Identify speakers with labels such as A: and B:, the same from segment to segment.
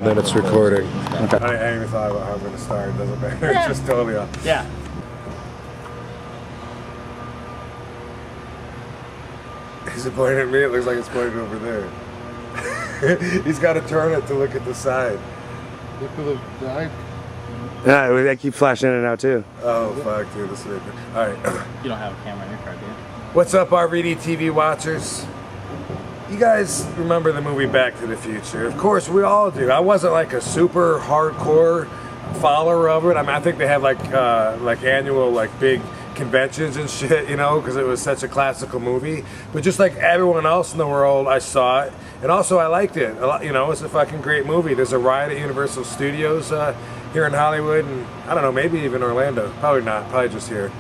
A: And then it's recording.
B: Okay. I even thought about how I'm going to start. It doesn't matter. It's just totally off.
C: Yeah.
B: Is it pointing at me? It looks like it's pointing over there. He's got to turn it to look at the side.
A: Look at the hype.
D: Yeah, they keep flashing in and out too.
B: Oh, fuck, dude. This is right there. All right.
C: You don't have a camera in your car, do you?
B: What's up, RVDTV watchers? You guys remember the movie Back to the Future? Of course, we all do. I wasn't like a super hardcore follower of it. I mean, I think they have like annual like big conventions and shit, you know, because it was such a classical movie. But just like everyone else in the world, I saw it, and also I liked it. A lot, you know, it's a fucking great movie. There's a ride at Universal Studios here in Hollywood, and I don't know, maybe even Orlando. Probably not. Probably just here.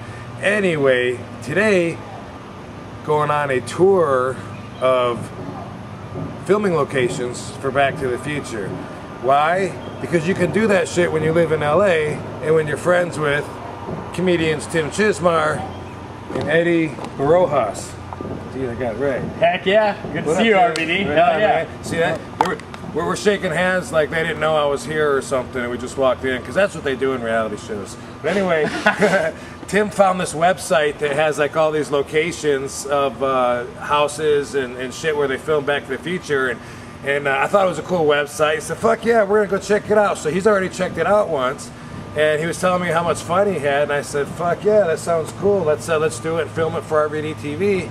B: Anyway, today going on a tour of filming locations for Back to the Future. Why? Because you can do that shit when you live in LA and when you're friends with comedians Tim Chismar and Eddie Barojas. Gee, I got it right.
C: Heck yeah. Good to see you, RVD. Hell yeah.
B: Man. See that? We're shaking hands like they didn't know I was here or something, and we just walked in, because that's what they do in reality shows. But anyway, Tim found this website that has like all these locations of houses and shit where they film Back to the Future, and I thought it was a cool website. He said, fuck yeah, we're gonna go check it out. So he's already checked it out once, and he was telling me how much fun he had, and I said, fuck yeah, that sounds cool. Let's do it and film it for RVDTV.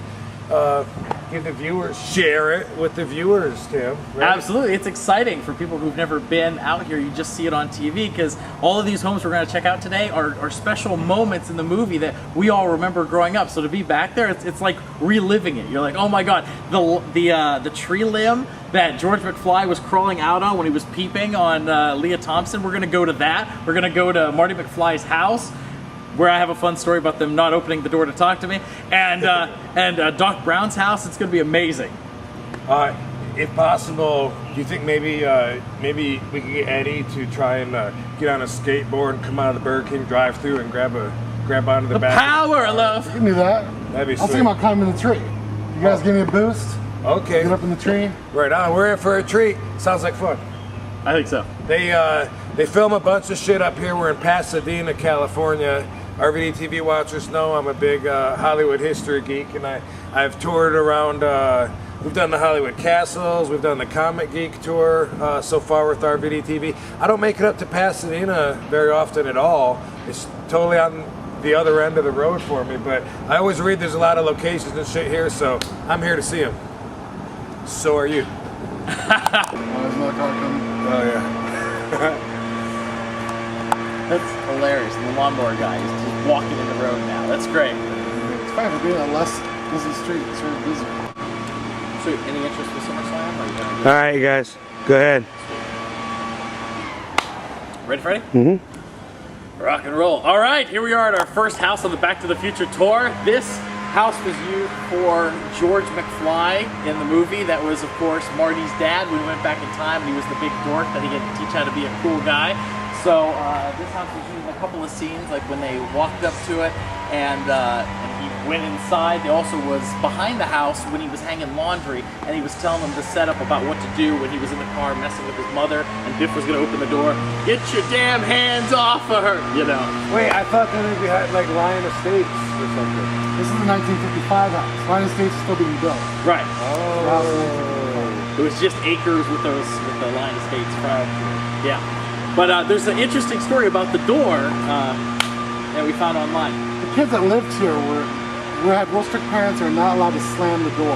B: Give the viewers, share it with the viewers, Tim. Right?
C: Absolutely. It's exciting for people who've never been out here. You just see it on TV, because all of these homes we're going to check out today are special moments in the movie that we all remember growing up. So to be back there, it's like reliving it. You're like, oh my God, the tree limb that George McFly was crawling out on when he was peeping on Leah Thompson. We're going to go to that. We're going to go to Marty McFly's house, where I have a fun story about them not opening the door to talk to me, and Doc Brown's house. It's going to be amazing.
B: If possible, do you think maybe we could get Eddie to try and get on a skateboard and come out of the Burger King drive-thru and grab onto the back?
C: Power of love.
A: You can do that.
B: That'd be sweet.
A: I was thinking about climbing the tree. You guys give me a boost?
B: Okay.
A: Get up in the tree?
B: Right on. We're in for a treat. Sounds like fun.
C: I think so.
B: They film a bunch of shit up here. We're in Pasadena, California. RVDTV watchers know I'm a big Hollywood history geek, and I've toured around. We've done the Hollywood castles. We've done the Comic Geek tour so far with RVDTV. I don't make it up to Pasadena very often at all. It's totally on the other end of the road for me, but I always read there's a lot of locations and shit here, so I'm here to see them. So are you.
A: There's another car coming.
B: Oh yeah.
C: That's hilarious. And the lawnmower guy is just walking in the road now. That's great.
A: It's fine for being a less busy street. It's very busy.
C: So, any interest with SummerSlam?
D: All right, you guys, go ahead.
C: Ready, Freddie? Mm-hmm. Rock and roll. All right, here we are at our first house on the Back to the Future tour. This house was used for George McFly in the movie. That was, of course, Marty's dad. We went back in time, and he was the big dork that he had to teach how to be a cool guy. So this house was used in a couple of scenes, like when they walked up to it and he went inside. He also was behind the house when he was hanging laundry, and he was telling them the setup about what to do when he was in the car messing with his mother, and Biff was going to open the door. Get your damn hands off of her, you know.
B: Wait, I thought that would be like Lion Estates or something.
A: This is the 1955 house. Lion Estates is still being built.
C: Right.
B: Oh.
C: It was just acres with the Lion Estates front. Yeah. But there's an interesting story about the door that we found online.
A: The kids that lived here had real strict parents who are not allowed to slam the door.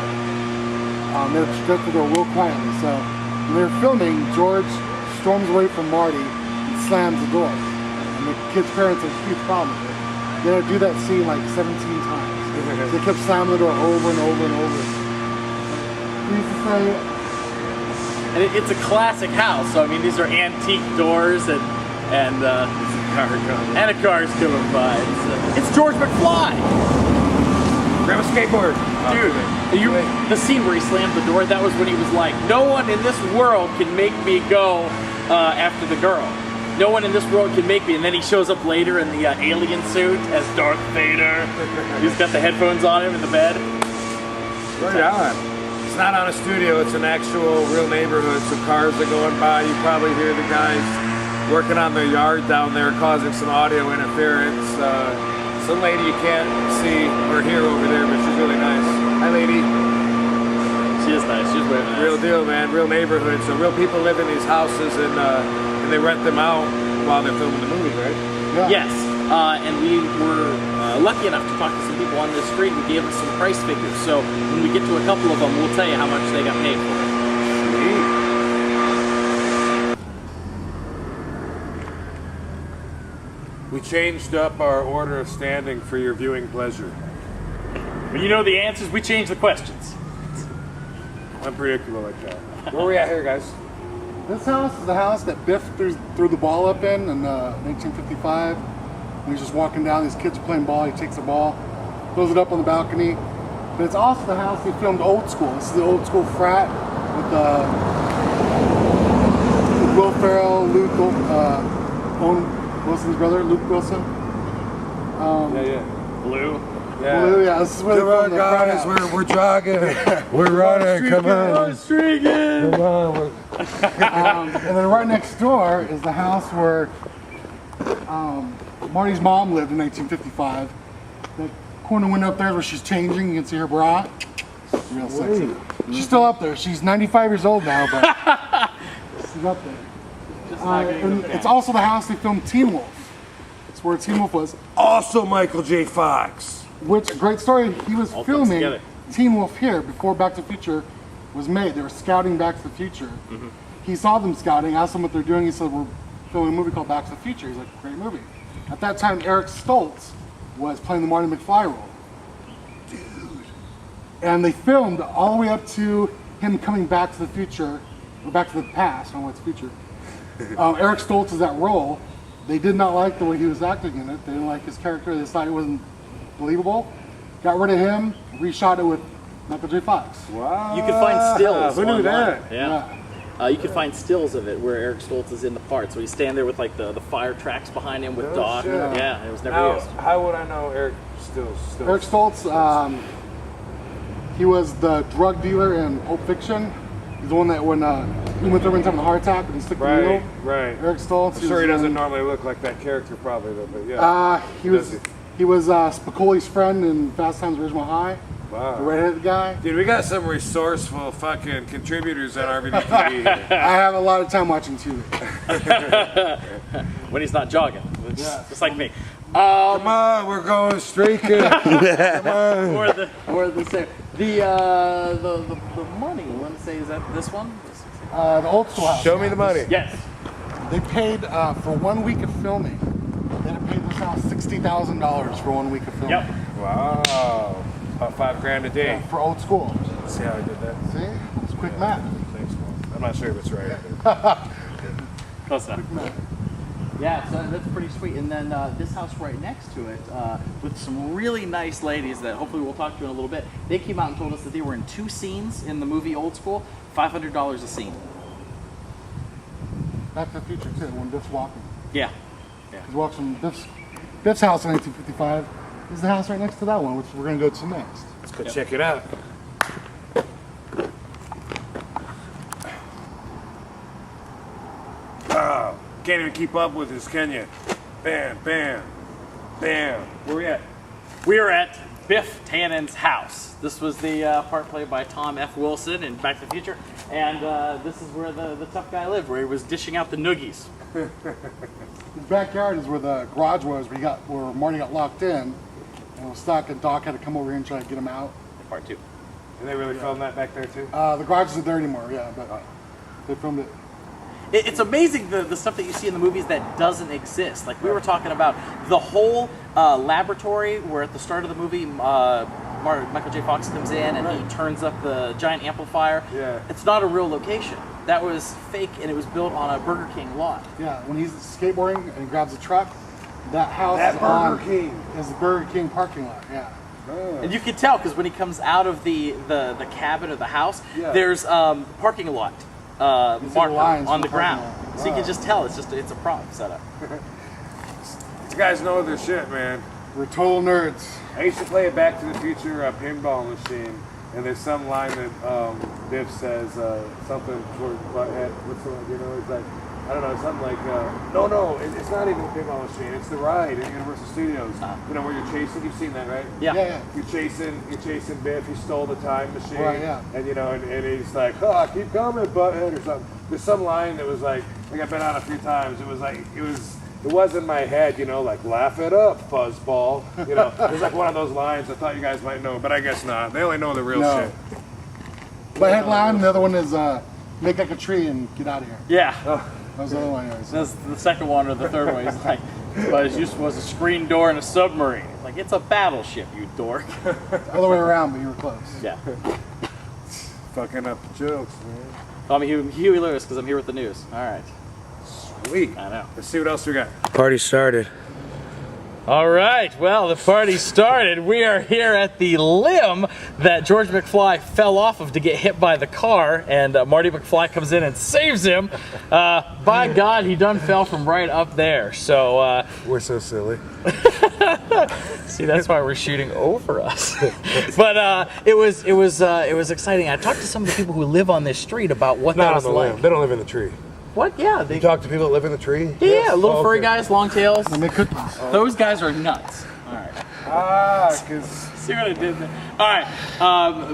A: They would shut the door real quietly. So when they were filming, George storms away from Marty and slams the door. And the kids' parents had a huge problem with it. They had to do that scene like 17 times. They kept slamming the door over and over and over. We used to say,
C: and it's a classic house, so I mean these are antique doors and a car's coming by. It's George McFly.
B: Grab a skateboard.
C: Dude, the scene where he slammed the door, that was when he was like, no one in this world can make me go after the girl. No one in this world can make me. And then he shows up later in the alien suit as Darth Vader. He's got the headphones on him in the bed.
B: Right on. It's not on a studio, it's an actual real neighborhood. So cars are going by. You probably hear the guys working on their yard down there causing some audio interference. Some lady you can't see or hear over there, but she's really nice. Hi, lady.
C: She is nice. She's very nice.
B: Real deal, man. Real neighborhood. So real people live in these houses and they rent them out while they're filming the movie, right?
A: Yeah.
C: Yes, and we were lucky enough to talk to some people on the street who gave us some price figures. So when we get to a couple of them, we'll tell you how much they got paid for.
B: We changed up our order of standing for your viewing pleasure.
C: When you know the answers, we change the questions.
B: Unpredictable like that. Where are we at here, guys?
A: This house is the house that Biff threw the ball up in 1955. When he's just walking down, these kids are playing ball, he takes the ball, throws it up on the balcony. But it's also the house they filmed Old School. This is the Old School frat with Will Ferrell, Owen Wilson's brother, Luke Wilson.
C: Blue.
B: Yeah.
A: Blue, yeah, this is where
B: Come
A: they
B: on,
A: filmed the frat
B: guys,
A: house.
B: we're jogging, we're running, come on.
C: Streaking.
B: Come on.
A: And then right next door is the house where Marty's mom lived in 1955. The corner window up there is where she's changing. You can see her bra. It's real sexy. She's still up there. She's 95 years old now, but she's up there. And it's also the house they filmed Teen Wolf. It's where Teen Wolf was.
B: Also Michael J. Fox.
A: Which, great story, he was
C: All put
A: filming
C: together.
A: Teen Wolf here before Back to the Future was made. They were scouting Back to the Future. He saw them scouting, asked them what they're doing. He said, we're filming a movie called Back to the Future. He's like, great movie. At that time, Eric Stoltz was playing the Marty McFly role. Dude. And they filmed all the way up to him coming back to the future, or back to the past, I don't know what's future. Eric Stoltz is that role. They did not like the way he was acting in it. They didn't like his character. They decided it wasn't believable. Got rid of him, reshot it with Michael J. Fox.
B: Wow.
C: You can find stills.
B: Who knew
C: online.
B: that?
C: Yeah. You can find stills of it where Eric Stoltz is in the part. So he's standing there with like the fire tracks behind him with
B: Oh,
C: Doc.
B: shit.
C: Yeah, it was never used.
B: How would I know Eric Stills?
A: Eric Stoltz, he was the drug dealer in Pulp Fiction. He's the one that when Uma Thurman's having a heart attack and he stick the wheel.
B: Right.
A: Eric Stoltz.
B: I'm sure he doesn't normally look like that character, probably, though. But yeah.
A: He was Spicoli's friend in Fast Times at Ridgemont High.
B: Wow.
A: The redheaded guy.
B: Dude, we got some resourceful fucking contributors on RVDTV here.
A: I have a lot of time watching TV.
C: When he's not jogging, just like me.
B: Come on, we're going streaking. Come on.
C: Or the money. Let's say, is that this one?
A: The Old School house.
B: Show me the money.
C: Yes.
A: They paid for 1 week of filming. They had to pay this house $60,000 for 1 week of filming.
C: Yep.
B: Wow. About $5,000 a day.
A: For Old School.
B: See how I did that?
A: See? It's quick math.
B: Thanks, Paul. I'm not sure if it's right.
C: Close enough. Yeah, so that's pretty sweet. And then this house right next to it, with some really nice ladies that hopefully we'll talk to in a little bit. They came out and told us that they were in 2 scenes in the movie Old School, $500 a scene.
A: Back to the Future too, when Biff's walking.
C: Yeah.
A: He walks from Biff's house in 1955. This is the house right next to that one, which we're going to go to next.
B: Let's go check it out. Oh, can't even keep up with this, can you? Bam, bam, bam. Where we at?
C: We are at Biff Tannen's house. This was the part played by Tom F. Wilson in Back to the Future. And this is where the tough guy lived, where he was dishing out the noogies.
A: His backyard is where the garage was, where Marty got locked in and was stuck, and Doc had to come over here and try to get him out.
C: Part 2.
B: And they really filmed that back there too?
A: The garage isn't there anymore, yeah, but they filmed it.
C: It's amazing the stuff that you see in the movies that doesn't exist. Like we were talking about the whole laboratory where at the start of the movie Michael J. Fox comes in and he turns up the giant amplifier.
B: Yeah.
C: It's not a real location. That was fake and it was built on a Burger King lot.
A: Yeah, when he's skateboarding and he grabs a truck, that house
B: That
A: is
B: Burger King.
A: is the Burger King parking lot, yeah.
C: And you can tell because when he comes out of the cabin of the house, there's parking lot marker on the ground.
A: Wow.
C: So you can just tell it's a prop setup.
B: These guys know their shit, man.
A: We're total nerds.
B: I used to play a Back to the Future pinball machine And there's some line that Biff says something toward Butthead. What's the one? You know, it's like, I don't know, something like, no, it's not even a pinball machine. It's the ride at Universal Studios. You know, where you're chasing. You've seen that, right?
C: Yeah.
B: You're chasing Biff. He stole the time machine.
A: Right, yeah.
B: And you know, and he's like, oh, keep coming, Butthead, or something. There's some line that was like I've been on a few times. It was like, it was in my head, you know, like, laugh it up, fuzzball. You know, it was like one of those lines I thought you guys might know, but I guess not. They only know the real shit.
A: Butthead line, the other one is make like a tree and get out of here.
C: Yeah.
A: That was the other one.
C: That's the second one or the third one. He's like, but it just was a screen door in a submarine. Like, it's a battleship, you dork.
A: Other way around, but you were close.
C: Yeah.
B: Fucking up the jokes, man.
C: Call me Huey Lewis because I'm here with the news. All right.
B: Sweet.
C: I know.
B: Let's see what else we got.
D: Party started.
C: All right, well, the party started. We are here at the limb that George McFly fell off of to get hit by the car, and Marty McFly comes in and saves him. By God, he done fell from right up there. So
B: We're so silly.
C: see, that's why we're shooting over us. But it was exciting. I talked to some of the people who live on this street about what that was like.
B: They don't live in the tree.
C: What? Yeah, they
B: You talk to people that live in the tree?
C: Yeah, little furry guys, long tails.
A: And they could.
C: Those guys are nuts. All right.
B: Because
C: See what I did there? All right.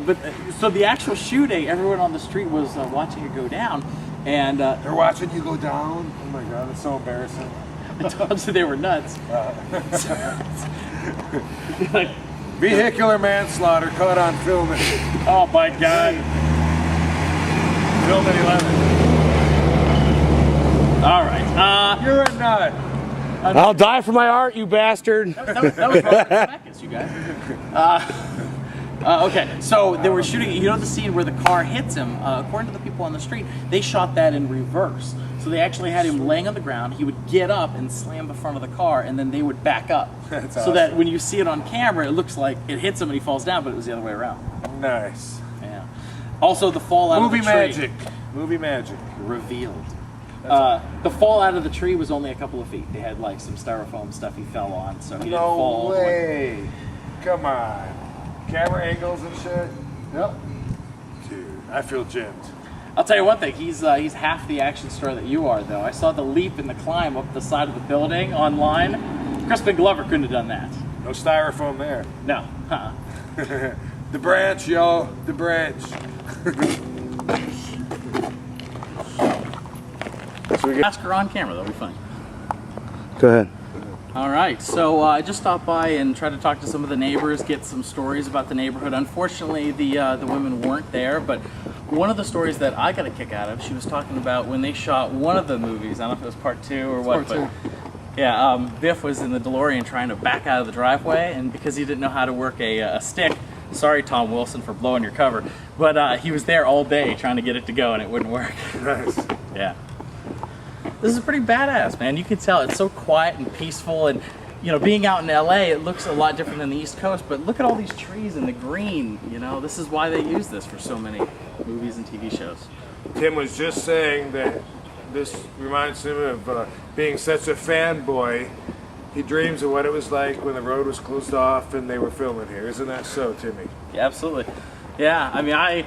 C: But so the actual shooting, everyone on the street was watching it go down, and
B: they're watching you go down. Oh my God, that's so embarrassing.
C: I told you they were nuts. Like,
B: Vehicular manslaughter caught on film.
C: oh my God.
B: Film at 11.
C: All right.
B: You're a nut.
D: I'll die for my art, you bastard.
C: That was Robert Zemeckis, you guys. Okay, so they were shooting, you know the scene where the car hits him, according to the people on the street, they shot that in reverse. So they actually had him laying on the ground, he would get up and slam the front of the car, and then they would back up.
B: That's
C: so
B: awesome.
C: that when you see it on camera, it looks like it hits him and he falls down, but it was the other way around.
B: Nice.
C: Yeah. Also, the fall out
B: Movie
C: of the tree.
B: magic. Movie magic.
C: Revealed. The fall out of the tree was only a couple of feet. They had like some styrofoam stuff he fell on, so he didn't fall
B: No
C: all the way.
B: way. Come on. Camera angles and shit.
A: Yep.
B: Dude, I feel gypped.
C: I'll tell you one thing, he's half the action star that you are, though. I saw the leap and the climb up the side of the building online. Crispin Glover couldn't have done that.
B: No styrofoam there.
C: No. Uh-uh.
B: The branch, y'all. The branch.
C: Ask her on camera, that'll be fun.
D: Go ahead.
C: All right, so I just stopped by and tried to talk to some of the neighbors, get some stories about the neighborhood. Unfortunately, the women weren't there, but one of the stories that I got a kick out of, she was talking about when they shot one of the movies. I don't know if it was part 2 or what, but yeah, Biff was in the DeLorean trying to back out of the driveway, and because he didn't know how to work a stick, sorry Tom Wilson for blowing your cover, but he was there all day trying to get it to go and it wouldn't work.
B: Nice.
C: Yeah. This is pretty badass, man. You can tell it's so quiet and peaceful, and you know, being out in LA, it looks a lot different than the East Coast, but look at all these trees and the green, you know, this is why they use this for so many movies and TV shows.
B: Tim was just saying that this reminds him of being such a fanboy. He dreams of what it was like when the road was closed off and they were filming here. Isn't that so, Timmy?
C: Yeah, absolutely. Yeah, I mean, I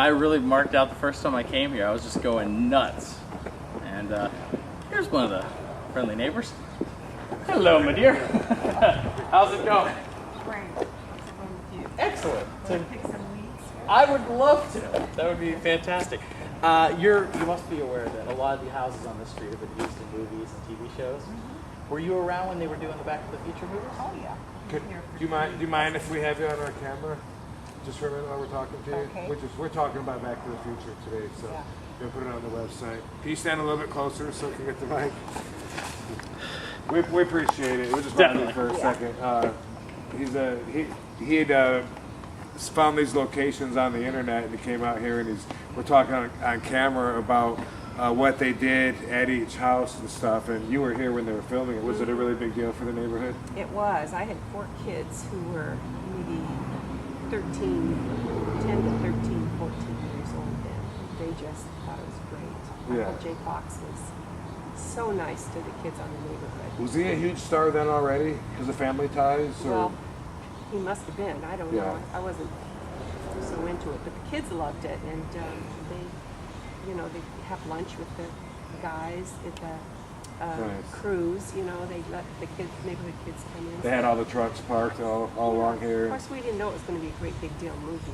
C: really marked out the first time I came here. I was just going nuts. And here's one of the friendly neighbors. Hello, my dear. How's it going?
E: Great. What's wrong with you?
C: Excellent.
E: Want to pick some weeds?
C: I would love to. That would be fantastic. You must be aware that a lot of the houses on this street have been used in movies and TV shows. Were you around when they were doing the Back to the Future movies?
E: Oh yeah.
B: Do you mind if we have you on our camera? Just for a minute while we're talking to you?
E: Okay.
B: We're talking about Back to the Future today, so
E: Yeah.
B: we'll put it on the website. Can you stand a little bit closer so we can get the mic? We appreciate it. We'll just wait
C: Definitely.
B: for a second. He had found these locations on the internet, and he came out here, and we're talking on camera about what they did at each house and stuff. And you were here when they were filming it. Was it a really big deal for the neighborhood?
E: It was. I had 4 kids who were maybe 10 to 13, 14 years old then. They just thought it was great.
B: Yeah.
E: Uncle Jay Fox was so nice to the kids on the neighborhood.
B: Was he a huge star then already because of family ties? Or?
E: Well, he must have been. I don't
B: Yeah.
E: know. I wasn't so into it. But the kids loved it, and they, you know, they have lunch with the guys at the cruise. You know, they let the kids, neighborhood kids come in.
B: They had all the trucks parked all along here.
E: Of course, we didn't know it was going to be a great big deal movie.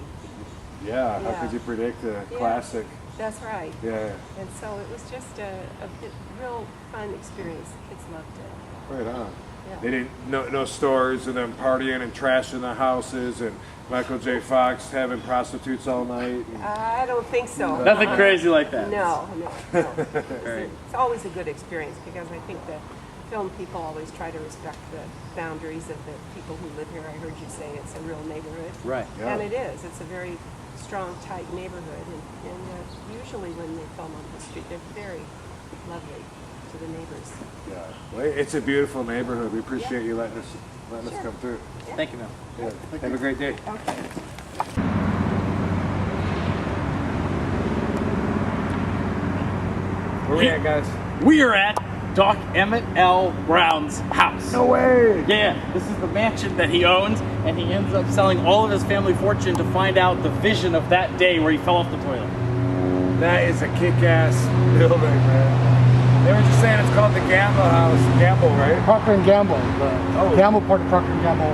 B: Yeah, how could you predict a classic?
E: That's right.
B: Yeah.
E: And so it was just a real fun experience. The kids loved it.
B: Right on.
E: Yeah.
B: They didn't no stores and them partying and trashing the houses and Michael J. Fox having prostitutes all night.
E: I don't think so.
C: Nothing crazy like that.
E: No. It's always a good experience because I think the film people always try to respect the boundaries of the people who live here. I heard you say it's a real neighborhood.
C: Right.
B: Yeah.
E: And it is. It's a very strong, tight neighborhood. And usually when they film on the street, they're very lovely to the neighbors.
B: Yeah. Well, it's a beautiful neighborhood. We appreciate you letting us come through.
E: Yeah.
C: Thank you, Mel.
B: Yeah. Have a great day.
E: Okay.
B: Where we at, guys?
C: We are at Doc Emmett L. Brown's house.
B: No way!
C: Yeah, this is the mansion that he owns, and he ends up selling all of his family fortune to find out the vision of that day where he fell off the toilet.
B: That is a kick-ass building, man. They were just saying it's called the Gamble House. Gamble, right?
A: Procter & Gamble, the Gamble part of Procter & Gamble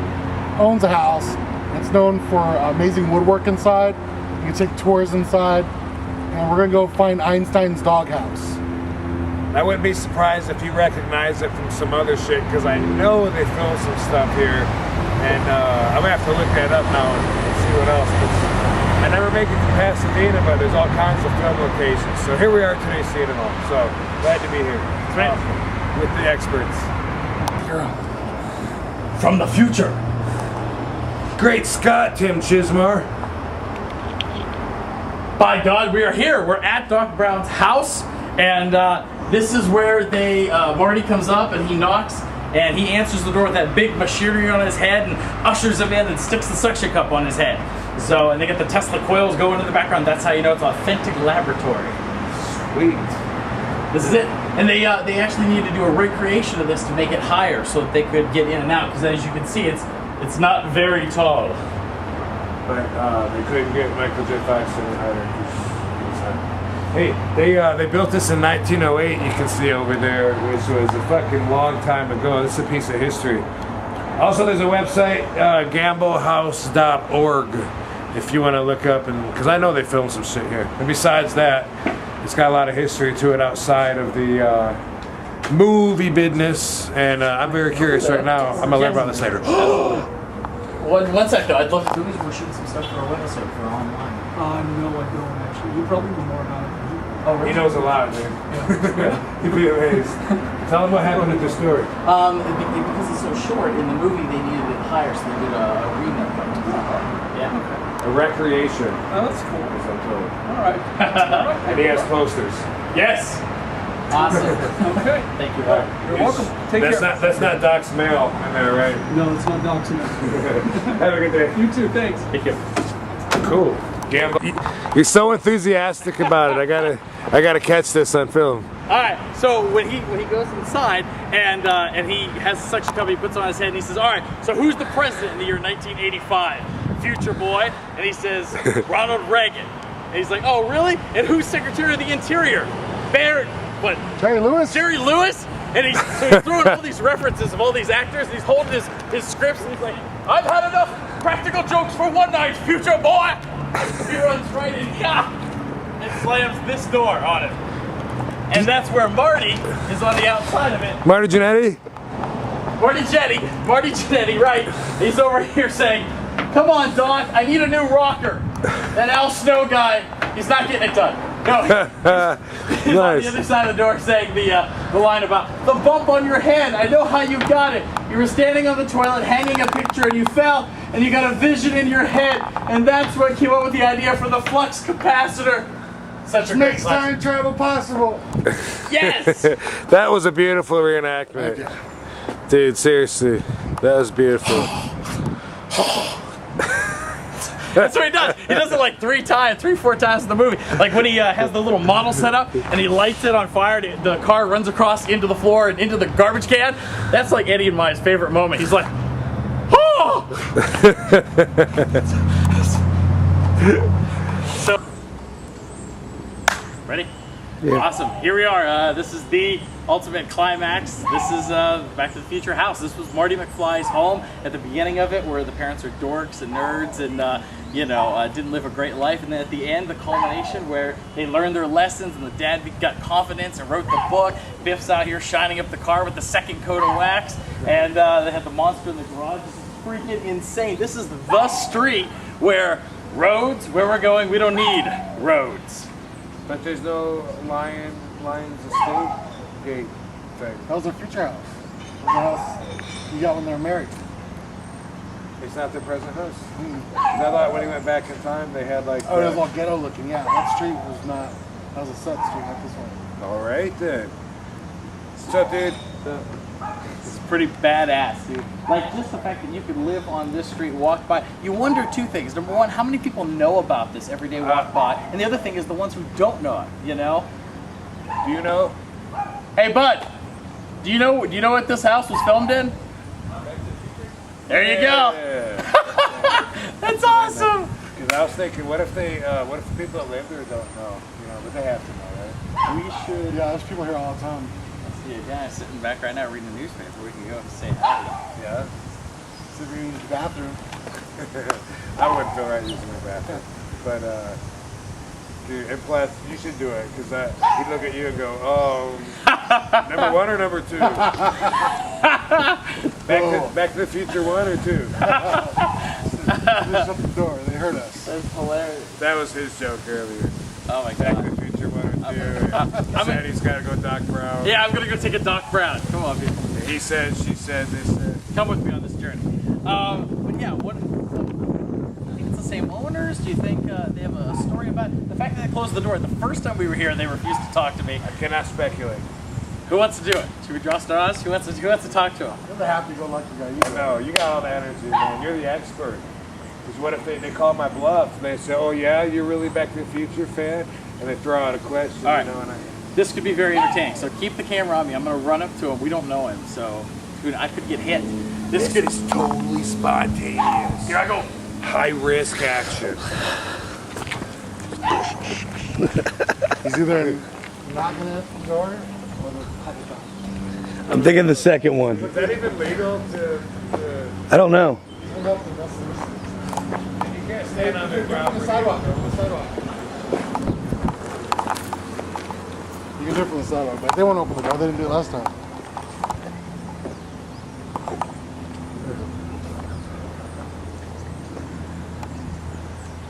A: owns a house. It's known for amazing woodwork inside. You can take tours inside, and we're gonna go find Einstein's doghouse.
B: I wouldn't be surprised if you recognize it from some other shit, because I know they filmed some stuff here, and I'm gonna have to look that up now and see what else. I never make it to Pasadena, but there's all kinds of film locations. So here we are today seeing it all. So glad to be here.
C: Right.
B: With the experts.
C: From the future.
B: Great Scott, Tim Chismar.
C: By God, we are here. We're at Doc Brown's house, and this is where Marty comes up and he knocks, and he answers the door with that big machinery on his head and ushers him in and sticks the suction cup on his head. So, and they get the Tesla coils going in the background. That's how you know it's an authentic laboratory.
B: Sweet.
C: This is it. And they actually need to do a recreation of this to make it higher so that they could get in and out. Because as you can see, it's not very tall.
B: But they couldn't get Michael J. Fox any higher. Hey, they built this in 1908. You can see over there, which was a fucking long time ago. This is a piece of history. Also, there's a website, gamblehouse.org, if you want to look up, and because I know they filmed some shit here. And besides that, it's got a lot of history to it outside of the movie business, and I'm very curious right now. I'm gonna learn about this later.
C: One sec though, I'd love to. We're shooting some stuff for our website for online.
F: No, I don't actually. You probably know more about it than you.
C: Oh, really?
B: He knows a lot, dude. You'd be amazed. Tell him what happened at the story.
C: Because it's so short, in the movie they needed it higher, so they did a remake of it. Yeah.
B: A
F: Okay.
B: recreation.
F: Oh, that's cool.
B: As I'm told.
F: All right.
B: And he has posters.
C: Yes! Awesome.
F: Okay.
C: Thank you.
F: You're welcome. Take
B: That's
F: care.
B: That's not Doc's mail in there, right?
F: No, it's not dogs in there.
B: Have a good day.
F: You too. Thanks.
C: Thank you.
B: Cool. Gamble. You're so enthusiastic about it. I gotta catch this on film.
C: All right. So when he goes inside and he has a suction cup, he puts it on his head and he says, "All right. So who's the president in the year 1985? Future boy." And he says, "Ronald Reagan." And he's like, "Oh, really? And who's Secretary of the Interior?
A: Jerry Lewis?
C: Jerry Lewis?" And he's throwing all these references of all these actors, and he's holding his scripts, and he's like, "I've had enough practical jokes for one night, future boy!" He runs right in, and slams this door on it. And that's where Marty is on the outside of it.
B: Marty Jannetty?
C: Marty Jannetty, right. He's over here saying, "Come on, Doc, I need a new rocker." That Al Snow guy, he's not getting it done. No, he's on the other side of the door saying the line about the bump on your head. I know how you got it. You were standing on the toilet hanging a picture and you fell and you got a vision in your head, and that's what came up with the idea for the flux capacitor. Such a great
A: Makes time travel possible.
C: Yes!
B: That was a beautiful reenactment. Dude, seriously. That was beautiful.
C: That's what he does. He does it like 3, 4 times in the movie. Like when he has the little model set up and he lights it on fire, the car runs across into the floor and into the garbage can. That's like Eddie and my favorite moment. He's like, "Oh!" So, ready?
D: Yeah.
C: Awesome. Here we are. This is the ultimate climax. This is Back to the Future house. This was Marty McFly's home at the beginning of it, where the parents are dorks and nerds and you know, didn't live a great life. And then at the end, the culmination where they learned their lessons and the dad got confidence and wrote the book. Biff's out here shining up the car with the second coat of wax, and they had the monster in the garage. This is freaking insane. This is the street where roads, where we're going, we don't need roads.
B: But there's no Lions Estate gate thing.
A: That was their future house. That was the house you got when they were married.
B: It's not their present house. I thought when he went back in time, they had like.
A: Oh, it was all ghetto looking. Yeah, that street was not. That was a set street, not this one.
B: All right then. So, dude.
C: It's pretty badass, dude. Like, just the fact that you could live on this street, walk by. You wonder two things. Number one, how many people know about this everyday walk by? And the other thing is the ones who don't know it, you know?
B: Do you know?
C: Hey, bud. Do you know what this house was filmed in? There you go. That's awesome.
B: Because I was thinking, what if the people that live there don't know? You know, but they have to know, right?
C: We should.
A: Yeah, there's people here all the time.
C: See a guy sitting back right now reading the newspaper. We can go and say hi.
B: Yeah.
A: So if you're in the bathroom.
B: I wouldn't feel right using the bathroom. But, dude, and plus, you should do it, because he'd look at you and go, oh, number one or number two? Back to the Future 1 or 2?
A: Just shut the door. They heard us.
C: That's hilarious.
B: That was his joke earlier.
C: Oh my
B: Back
C: god.
B: to the Future 1 or 2. He said he's got to go Doc Brown.
C: Yeah, I'm gonna go take a Doc Brown. Come on, people.
B: He said, she said, they said.
C: Come with me on this journey. But yeah, what? Do you think it's the same owners? Do you think they have a story about it? The fact that they closed the door the first time we were here, they refused to talk to me.
B: I cannot speculate.
C: Who wants to do it? Should we draw straws? Who wants to talk to him?
A: You're the happy-go-lucky guy. You
B: No, you got all the energy, man. You're the expert. Because what if they call my bluff and they say, oh yeah, you're really Back to the Future fan? And they throw out a question,
C: All right.
B: you know, and
C: This could be very entertaining. So keep the camera on me. I'm gonna run up to him. We don't know him, so dude, I could get hit. This could.
B: is totally spontaneous.
C: Here I go.
B: High risk action.
A: He's either knocking at the door or the top.
D: I'm thinking the second one.
B: Is that even legal to
D: I don't know.
A: Hold up the rest of this.
B: you can't stand on their
A: On the
B: property?
A: sidewalk. On the sidewalk. You can do it from the sidewalk, but they won't open the door. They didn't do it last time.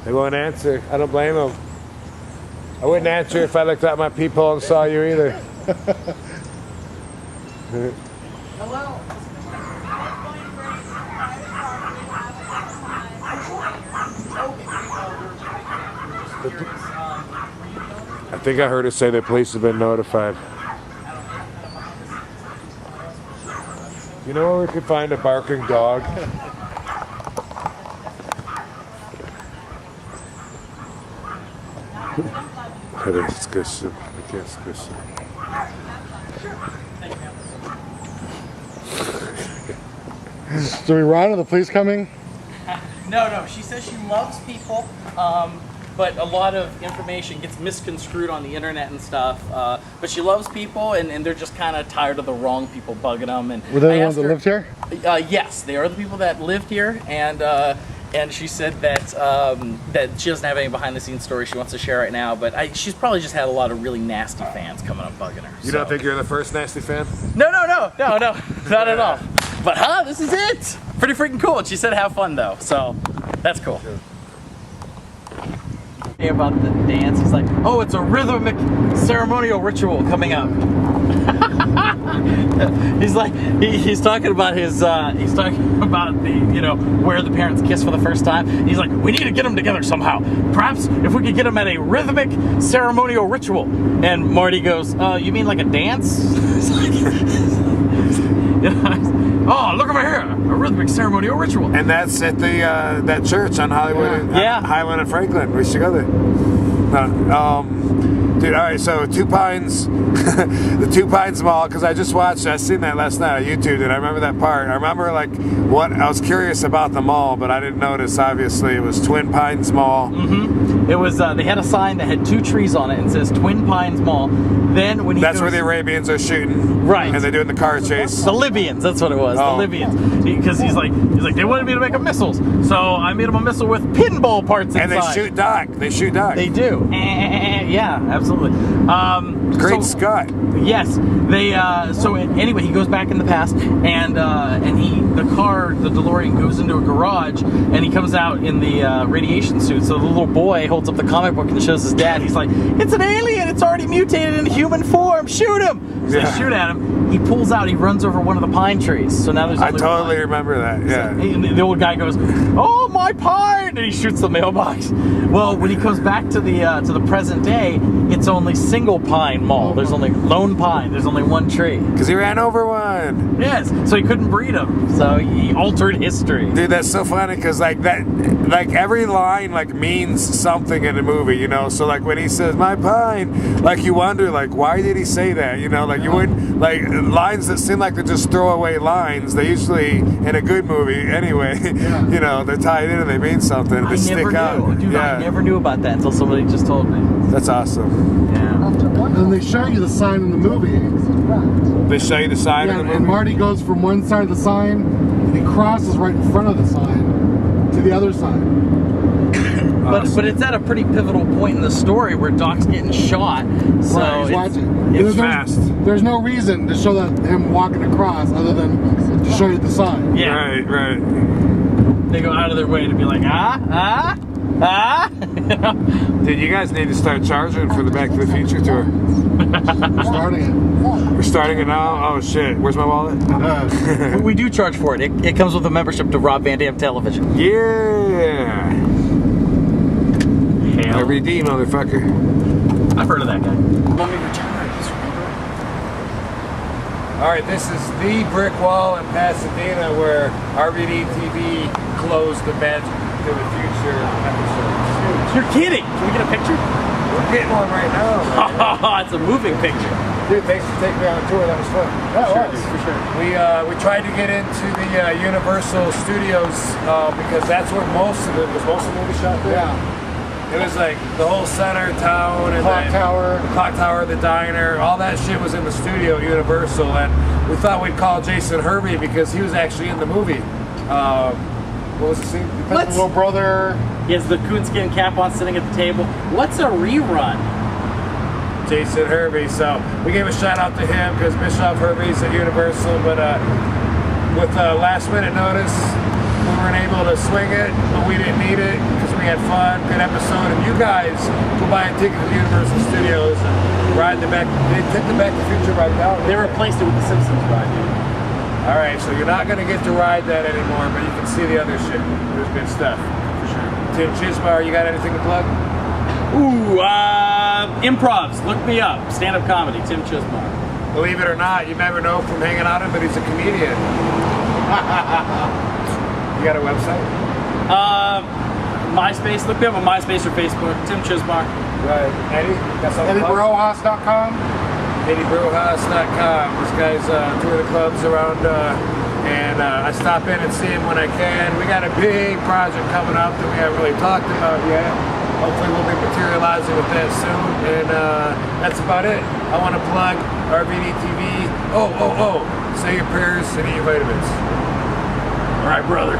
B: They won't answer. I don't blame them. I wouldn't answer if I looked out my peephole and saw you either.
C: Hello.
B: I think I heard her say the police have been notified. You know where we could find a barking dog? Peraí, esqueci. Aqui, esqueci.
A: Do we run? Are the police coming?
C: No. She says she loves people, but a lot of information gets misconstrued on the internet and stuff. But she loves people, and they're just kind of tired of the wrong people bugging them. And
A: Were they
C: I
A: the ones
C: asked
A: that
C: her-
A: lived here?
C: Yes, they are the people that lived here, and she said that that she doesn't have any behind-the-scenes stories she wants to share right now. But she's probably just had a lot of really nasty fans coming up bugging her.
B: You don't think you're the first nasty fan?
C: No, not at all. But this is it. Pretty freaking cool. And she said have fun though, so that's cool. About the dance, he's like, oh, it's a rhythmic ceremonial ritual coming up. He's like, he's talking about his, he's talking about the, you know, where the parents kiss for the first time. He's like, we need to get them together somehow. Perhaps if we could get them at a rhythmic ceremonial ritual. And Marty goes, you mean like a dance? Oh, look over here, a rhythmic ceremonial ritual.
B: And that's at the that church on Hollywood,
C: Yeah.
B: Highland and Franklin. We should go there. Dude, all right, so Two Pines, the Two Pines Mall, because I seen that last night on YouTube, and I remember that part. I remember, like, I was curious about the mall, but I didn't notice, obviously, it was Twin Pines Mall.
C: It was, they had a sign that had 2 trees on it and says Twin Pines Mall. Then when he
B: That's where the Arabians are shooting.
C: Right.
B: And they're doing the car chase.
C: The Libyans, that's what it was, the Libyans. Because he's like, they wanted me to make them missiles, so I made them a missile with pinball parts inside.
B: And they shoot Doc. They shoot Doc.
C: They do. Yeah, absolutely.
B: Great Scott.
C: Yes, they. So anyway, he goes back in the past, and the DeLorean goes into a garage, and he comes out in the radiation suit. So the little boy holds up the comic book and shows his dad. He's like, "It's an alien. It's already mutated into human form. Shoot him!" So they shoot at him. He pulls out. He runs over one of the pine trees. So now there's.
B: I totally remember that. Yeah.
C: So the old guy goes, "Oh, my pine!" and he shoots the mailbox. Well, when he comes back to the present day, it's only single pine mall. There's only lone pine. There's only one tree.
B: Because he ran over one.
C: Yes. So he couldn't breed them. So he altered history.
B: Dude, that's so funny because like every line like means something in the movie, you know. So like when he says "my pine," like you wonder like why did he say that? You know, like you wouldn't like lines that seem like they're just throwaway lines. They usually in a good movie anyway. You know, they're tied in and they mean something. They stick out.
C: Dude, I never knew about that until somebody just told me.
B: That's awesome.
C: Yeah.
A: And they show you the sign in the movie.
B: They show you the sign in the movie.
A: And Marty goes from one side of the sign, and he crosses right in front of the sign to the other side.
C: But it's at a pretty pivotal point in the story where Doc's getting shot. So
A: Right, he's watching.
B: It's fast.
A: There's no reason to show that him walking across other than to show you the sign.
C: Yeah.
B: Right.
C: They go out of their way to be like, you know?
B: Dude, you guys need to start charging for the Back to the Future tour.
A: We're starting it.
B: We're starting it now? Oh shit, where's my wallet?
C: We do charge for it. It comes with a membership to Rob Van Dam Television.
B: Yeah. RVD, motherfucker.
C: I've heard of that guy.
F: Let me return. Just remember.
B: Alright, this is the brick wall in Pasadena where RVDTV closed the Back to the Future episodes.
C: You're kidding! Can we get a picture?
B: We're getting one right now, man.
C: It's a moving picture.
B: Dude, thanks for taking me on a tour. That was fun.
C: For sure.
B: We tried to get into the Universal Studios because that's where most of the movie shot there.
A: Yeah.
B: It was like the whole center town and
A: Clock Tower.
B: the clock tower, the diner, all that shit was in the studio at Universal, and we thought we'd call Jason Hervey because he was actually in the movie. What was the scene?
A: His little brother.
C: He has the coonskin cap on sitting at the table. What's a rerun?
B: Jason Hervey. So we gave a shout out to him because Bischoff Hervey's at Universal, but with last minute notice, we weren't able to swing it, but we didn't need it because we had fun, good episode, and you guys go buy a ticket to Universal Studios and ride they took the Back to the Future ride down.
C: They replaced it with the Simpsons ride, dude.
B: Alright, so you're not going to get to ride that anymore, but you can see the other shit. There's good stuff. For sure. Tim Chisbar, you got anything to plug?
C: Ooh, improvs. Look me up. Stand-up comedy, Tim Chisbar.
B: Believe it or not, you never know from hanging out him, but he's a comedian. You got a website?
C: MySpace. Look me up on MySpace or Facebook. Tim Chisbar.
B: Right. Eddie? Got something to plug?
A: EddieBrohouse.com.
B: EddieBrohouse.com. This guy's tour the clubs around, and I stop in and see him when I can. We got a big project coming up that we haven't really talked about yet. Hopefully we'll be materializing with that soon, and that's about it. I want to plug RVDTV. Oh, say your prayers and eat your vitamins.
C: All right, brother.